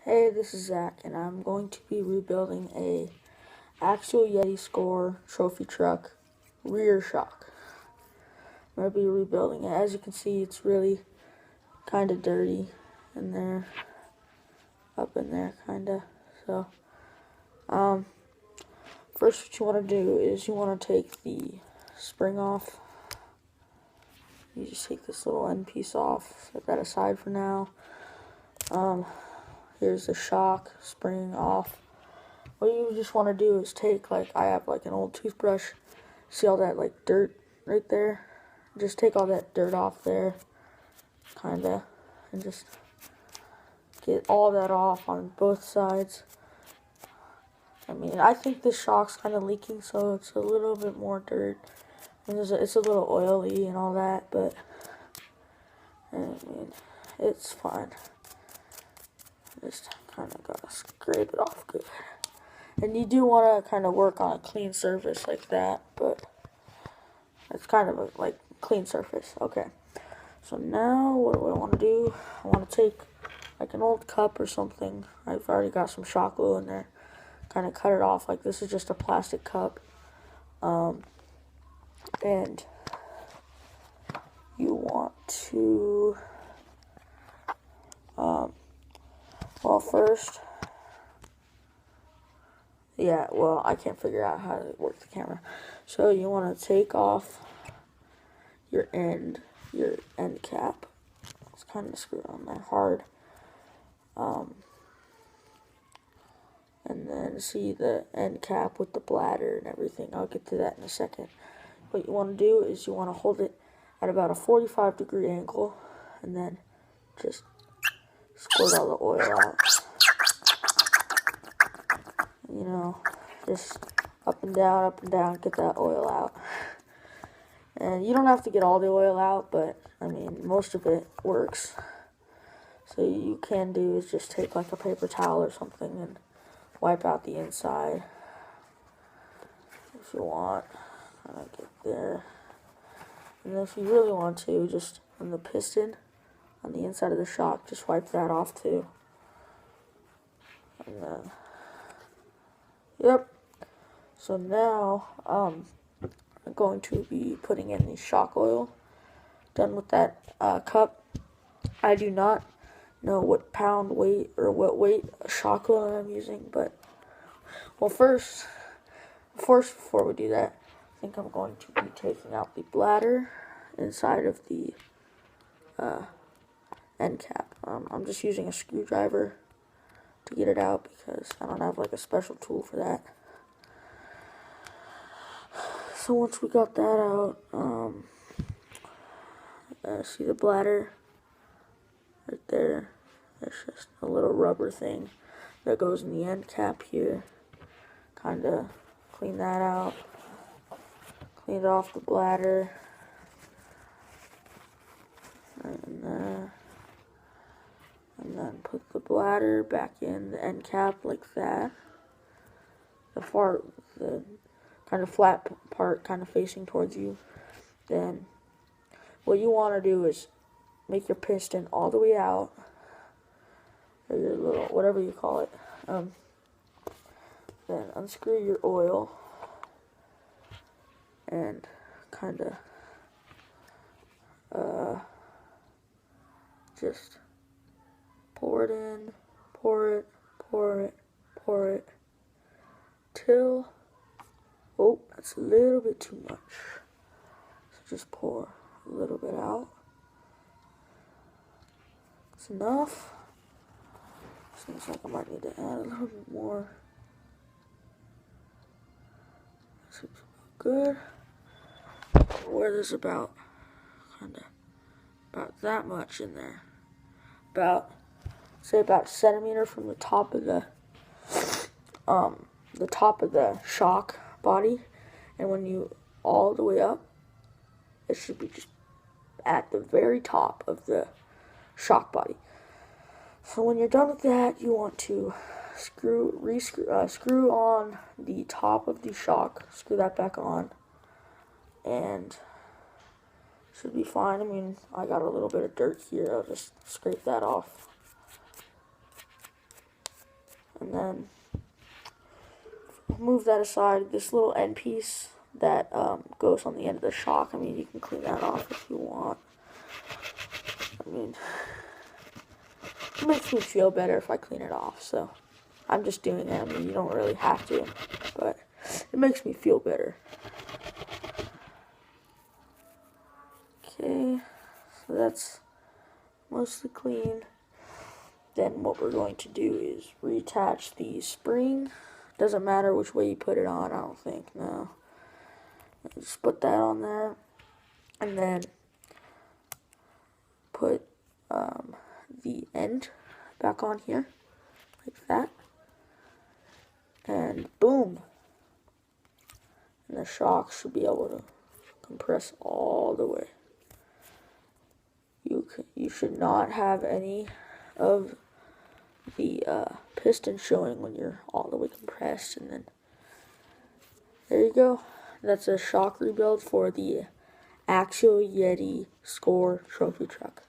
Hey, this is Zach, and I'm going to be rebuilding a axial Yeti score trophy truck rear shock. I'm going to be rebuilding it. As you can see, it's really kind of dirty in there, up in there, kind of. So, first what you want to do is you want to take the spring off. You just take this little end piece off, set that aside for now. Here's the shock spring off. What you just want to do is take, I have an old toothbrush. See all that dirt right there? Just take all that dirt off there, kinda, and just get all that off on both sides. I think this shock's kind of leaking, so it's a little bit more dirt. And it's a little oily and all that, but it's fine. Just kind of gotta scrape it off good. And you do want to kind of work on a clean surface like that, but it's kind of a clean surface. Okay, so now what do I want to do? I want to take an old cup or something. I've already got some shock glue in there. Kind of cut it off. This is just a plastic cup. And you want to, first, I can't figure out how to work the camera. So you want to take off your end cap. It's kind of screwed on there hard. And then see the end cap with the bladder and everything. I'll get to that in a second. What you want to do is you want to hold it at about a 45-degree angle and then just squirt all the oil out. Just up and down, get that oil out. And you don't have to get all the oil out, but most of it works. So you can do is just take a paper towel or something and wipe out the inside if you want. Kind of get there. And if you really want to, just on the piston on the inside of the shock, just wipe that off too. And then, yep. So now I'm going to be putting in the shock oil. Done with that cup. I do not know what pound weight or what weight shock oil I'm using, but first before we do that, I think I'm going to be taking out the bladder inside of the end cap. I'm just using a screwdriver to get it out because I don't have a special tool for that. So once we got that out, see the bladder right there? It's just a little rubber thing that goes in the end cap here. Kind of clean that out. Clean it off the bladder. And then put the bladder back in the end cap like that. The kind of flat part kind of facing towards you. Then what you want to do is make your piston all the way out, or your little, whatever you call it. Then unscrew your oil and kind of just pour it in, pour it, till, that's a little bit too much. So just pour a little bit out. That's enough. Seems like I might need to add a little bit more. Seems good. Where there's about that much in there. Say about a centimeter from the top of the shock body, and when you all the way up, it should be just at the very top of the shock body. So when you're done with that, you want to screw on the top of the shock, screw that back on, and should be fine. I got a little bit of dirt here. I'll just scrape that off. And then move that aside. This little end piece that goes on the end of the shock, I mean, you can clean that off if you want. I mean, it makes me feel better if I clean it off, so I'm just doing it. I mean, you don't really have to, but it makes me feel better. Okay, so that's mostly clean. Then what we're going to do is reattach the spring. Doesn't matter which way you put it on, I don't think, no. Just put that on there, and then put the end back on here, like that, and boom. And the shock should be able to compress all the way. You should not have any of the piston showing when you're all the way compressed, and then there you go. That's a shock rebuild for the axial Yeti Score trophy truck.